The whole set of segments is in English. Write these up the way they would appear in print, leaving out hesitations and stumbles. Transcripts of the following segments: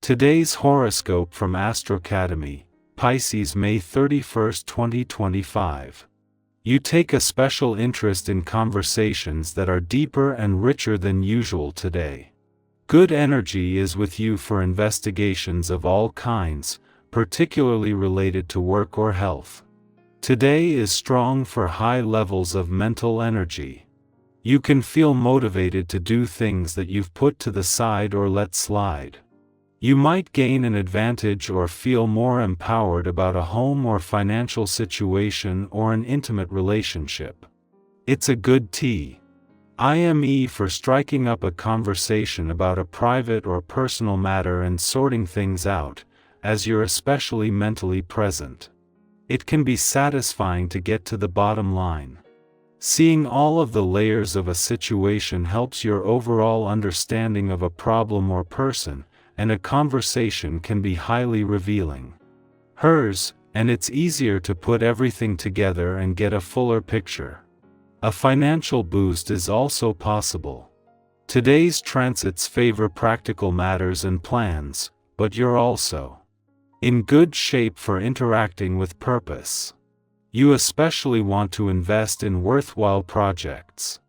Today's horoscope from Astrocademy, Pisces, May 31, 2025. You take a special interest in conversations that are deeper and richer than usual today. Good energy is with you for investigations of all kinds, particularly related to work or health. Today is strong for high levels of mental energy. You can feel motivated to do things that you've put to the side or let slide. You might gain an advantage or feel more empowered about a home or financial situation or an intimate relationship. It's a good time for striking up a conversation about a private or personal matter and sorting things out, as you're especially mentally present. It can be satisfying to get to the bottom line. Seeing all of the layers of a situation helps your overall understanding of a problem or person, and a conversation can be highly revealing. And it's easier to put everything together and get a fuller picture. A financial boost is also possible. Today's transits favor practical matters and plans, but you're also in good shape for interacting with purpose. You especially want to invest in worthwhile projects.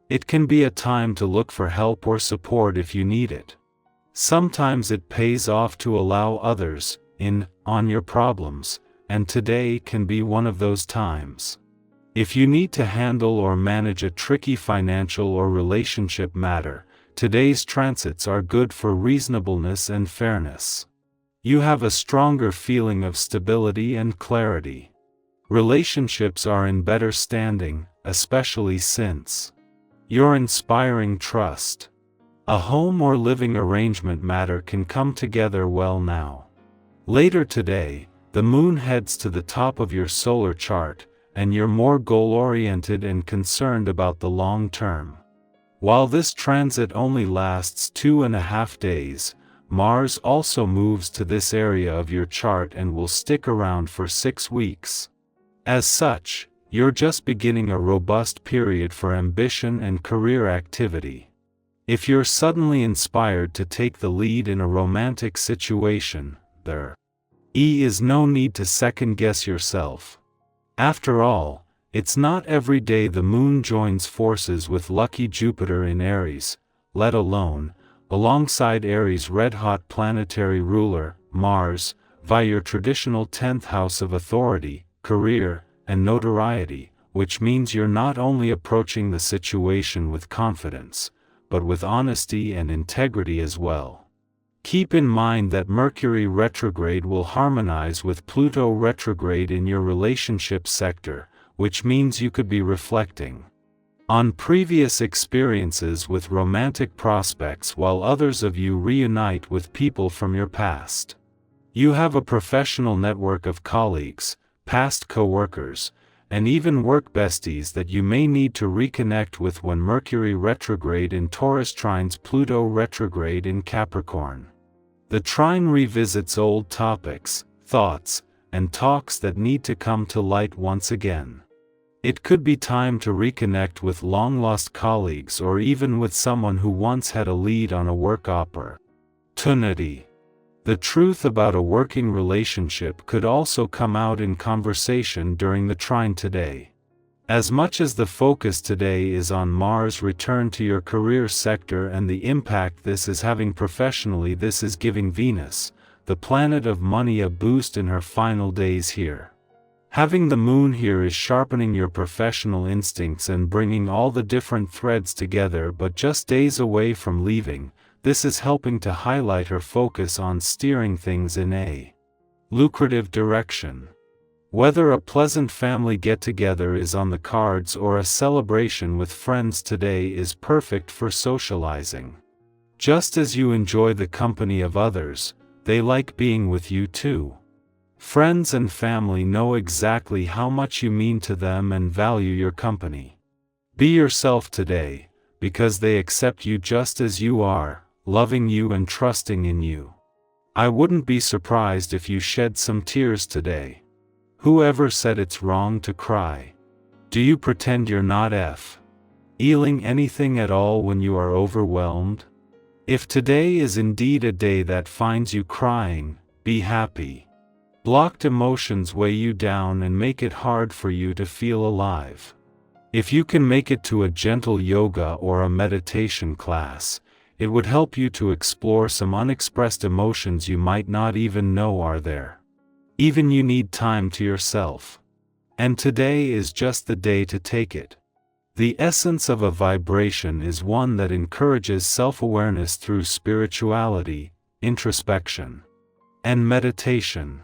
It can be a time to look for help or support if you need it. Sometimes it pays off to allow others in on your problems, and today can be one of those times. If you need to handle or manage a tricky financial or relationship matter, today's transits are good for reasonableness and fairness. You have a stronger feeling of stability and clarity. Relationships are in better standing, especially since you're inspiring trust. A home or living arrangement matter can come together well now. Later today, the moon heads to the top of your solar chart, and you're more goal-oriented and concerned about the long term. While this transit only lasts 2.5 days, Mars also moves to this area of your chart and will stick around for 6 weeks. As such, you're just beginning a robust period for ambition and career activity. If you're suddenly inspired to take the lead in a romantic situation, there is no need to second-guess yourself. After all, it's not every day the moon joins forces with lucky Jupiter in Aries, let alone, alongside Aries' red-hot planetary ruler, Mars, via your traditional 10th house of authority, career, and notoriety, which means you're not only approaching the situation with confidence, but with honesty and integrity as well. Keep in mind that Mercury retrograde will harmonize with Pluto retrograde in your relationship sector, which means you could be reflecting on previous experiences with romantic prospects while others of you reunite with people from your past. You have a professional network of colleagues, past co-workers, and even work besties that you may need to reconnect with when Mercury retrograde in Taurus trines Pluto retrograde in Capricorn. The trine revisits old topics, thoughts, and talks that need to come to light once again. It could be time to reconnect with long-lost colleagues or even with someone who once had a lead on a work opportunity. The truth about a working relationship could also come out in conversation during the trine today. As much as the focus today is on Mars' return to your career sector and the impact this is having professionally, this is giving Venus, the planet of money, a boost in her final days here. Having the moon here is sharpening your professional instincts and bringing all the different threads together, but just days away from leaving, this is helping to highlight her focus on steering things in a lucrative direction. Whether a pleasant family get-together is on the cards or a celebration with friends today is perfect for socializing. Just as you enjoy the company of others, they like being with you too. Friends and family know exactly how much you mean to them and value your company. Be yourself today, because they accept you just as you are, loving you and trusting in you. I wouldn't be surprised if you shed some tears today. Whoever said it's wrong to cry? Do you pretend you're not feeling anything at all when you are overwhelmed? If today is indeed a day that finds you crying, be happy. Blocked emotions weigh you down and make it hard for you to feel alive. If you can make it to a gentle yoga or a meditation class, it would help you to explore some unexpressed emotions you might not even know are there. Even you need time to yourself. And today is just the day to take it. The essence of a vibration is one that encourages self-awareness through spirituality, introspection, and meditation.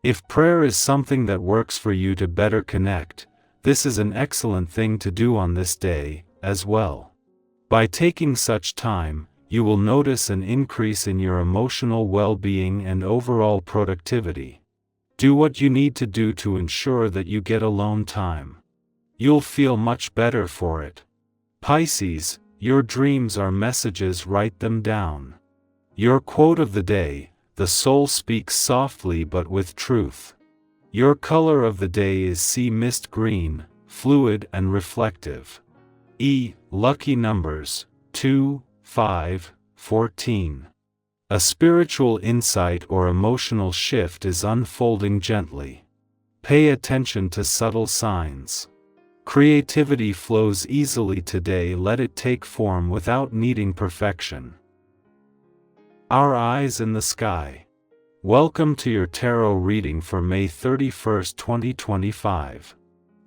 If prayer is something that works for you to better connect, this is an excellent thing to do on this day, as well. By taking such time, you will notice an increase in your emotional well-being and overall productivity. Do what you need to do to ensure that you get alone time. You'll feel much better for it. Pisces, your dreams are messages, write them down. Your quote of the day: the soul speaks softly but with truth. Your color of the day is sea mist green, fluid and reflective. Lucky numbers: 2, 5, 14. A spiritual insight or emotional shift is unfolding gently. Pay attention to subtle signs. Creativity flows easily today, let it take form without needing perfection. Our eyes in the sky. Welcome to your tarot reading for May 31st, 2025.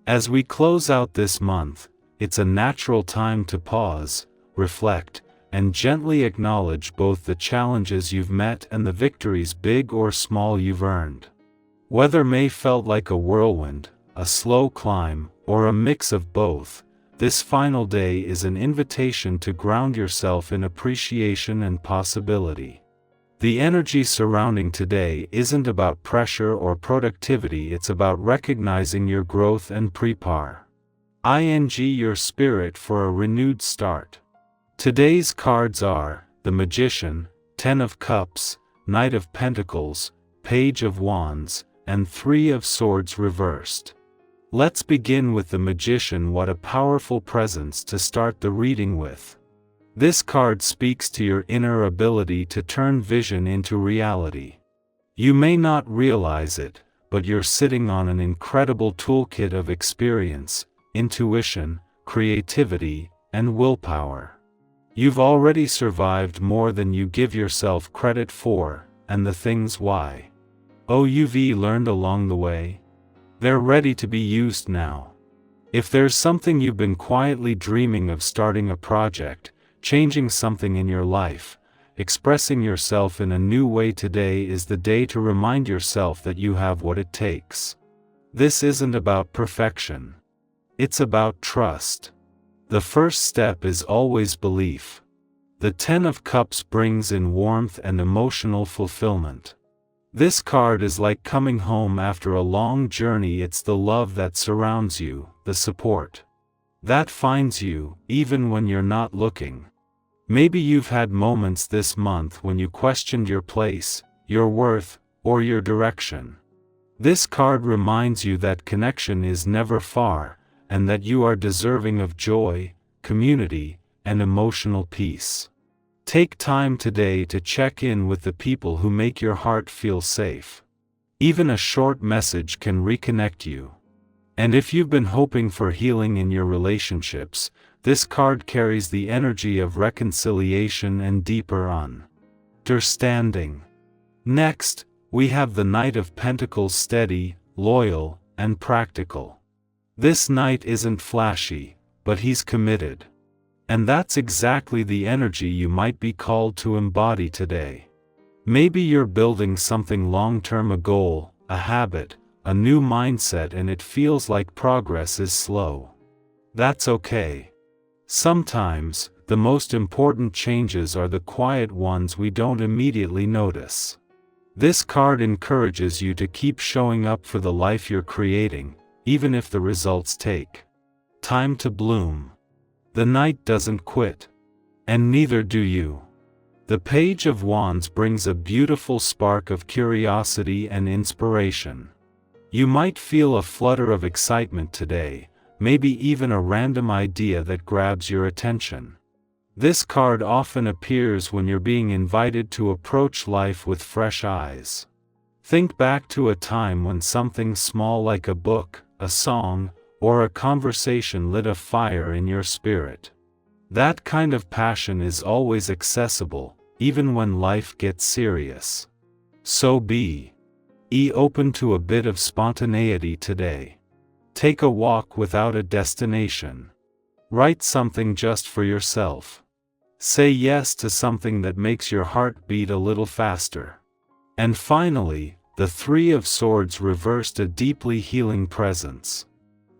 As we close out this month, it's a natural time to pause, reflect, and gently acknowledge both the challenges you've met and the victories, big or small, you've earned. Whether May felt like a whirlwind, a slow climb, or a mix of both, this final day is an invitation to ground yourself in appreciation and possibility. The energy surrounding today isn't about pressure or productivity, it's about recognizing your growth and prepare your spirit for a renewed start. Today's cards are the Magician, 10 of Cups, Knight of Pentacles, Page of Wands, and 3 of Swords reversed. Let's begin with the Magician. What a powerful presence to start the reading with. This card speaks to your inner ability to turn vision into reality. You may not realize it, but you're sitting on an incredible toolkit of experience, intuition, creativity, and willpower. You've already survived more than you give yourself credit for, and the things you've learned along the way, they're ready to be used now. If there's something you've been quietly dreaming of, starting a project, changing something in your life, expressing yourself in a new way, today is the day to remind yourself that you have what it takes. This isn't about perfection. It's about trust. The first step is always belief. The 10 of Cups brings in warmth and emotional fulfillment. This card is like coming home after a long journey. It's the love that surrounds you, the support that finds you, even when you're not looking. Maybe you've had moments this month when you questioned your place, your worth, or your direction. This card reminds you that connection is never far, and that you are deserving of joy, community, and emotional peace. Take time today to check in with the people who make your heart feel safe. Even a short message can reconnect you. And if you've been hoping for healing in your relationships, this card carries the energy of reconciliation and deeper understanding. Next, we have the Knight of Pentacles, steady, loyal, and practical. This knight isn't flashy, but he's committed. And that's exactly the energy you might be called to embody today. Maybe you're building something long-term, a goal, a habit, a new mindset, and it feels like progress is slow. That's okay. Sometimes, the most important changes are the quiet ones we don't immediately notice. This card encourages you to keep showing up for the life you're creating, even if the results take time to bloom. The knight doesn't quit. And neither do you. The Page of Wands brings a beautiful spark of curiosity and inspiration. You might feel a flutter of excitement today, maybe even a random idea that grabs your attention. This card often appears when you're being invited to approach life with fresh eyes. Think back to a time when something small like a book, a song, or a conversation lit a fire in your spirit. That kind of passion is always accessible, even when life gets serious. So be open to a bit of spontaneity today. Take a walk without a destination. Write something just for yourself. Say yes to something that makes your heart beat a little faster. And finally, the Three of Swords reversed, a deeply healing presence.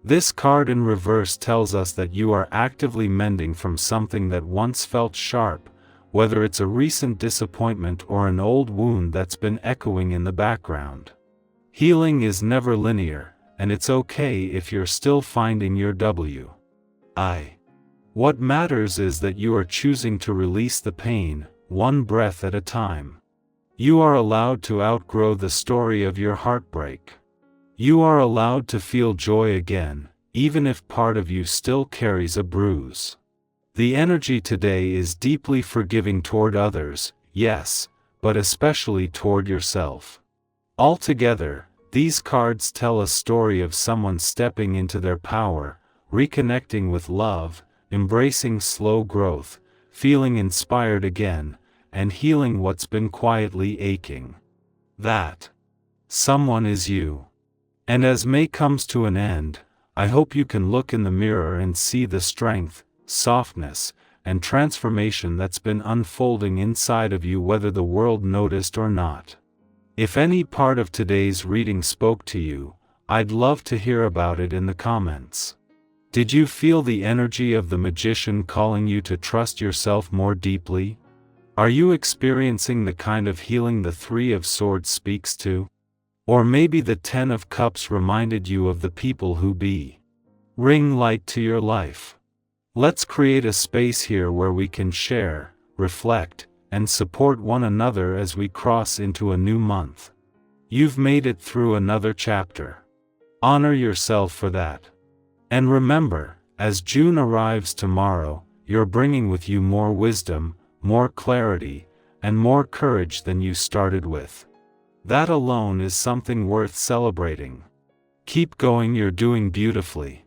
This card in reverse tells us that you are actively mending from something that once felt sharp, whether it's a recent disappointment or an old wound that's been echoing in the background. Healing is never linear, and it's okay if you're still finding your way. What matters is that you are choosing to release the pain, one breath at a time. You are allowed to outgrow the story of your heartbreak. You are allowed to feel joy again, even if part of you still carries a bruise. The energy today is deeply forgiving toward others, yes, but especially toward yourself. Altogether, these cards tell a story of someone stepping into their power, reconnecting with love, embracing slow growth, feeling inspired again, and healing what's been quietly aching. That someone is you. And as May comes to an end, I hope you can look in the mirror and see the strength, softness, and transformation that's been unfolding inside of you, whether the world noticed or not. If any part of today's reading spoke to you, I'd love to hear about it in the comments. Did you feel the energy of the magician calling you to trust yourself more deeply? Are you experiencing the kind of healing the Three of Swords speaks to? Or maybe the Ten of Cups reminded you of the people who bring light to your life. Let's create a space here where we can share, reflect, and support one another as we cross into a new month. You've made it through another chapter. Honor yourself for that. And remember, as June arrives tomorrow, you're bringing with you more wisdom, more clarity, and more courage than you started with. That alone is something worth celebrating. Keep going, you're doing beautifully.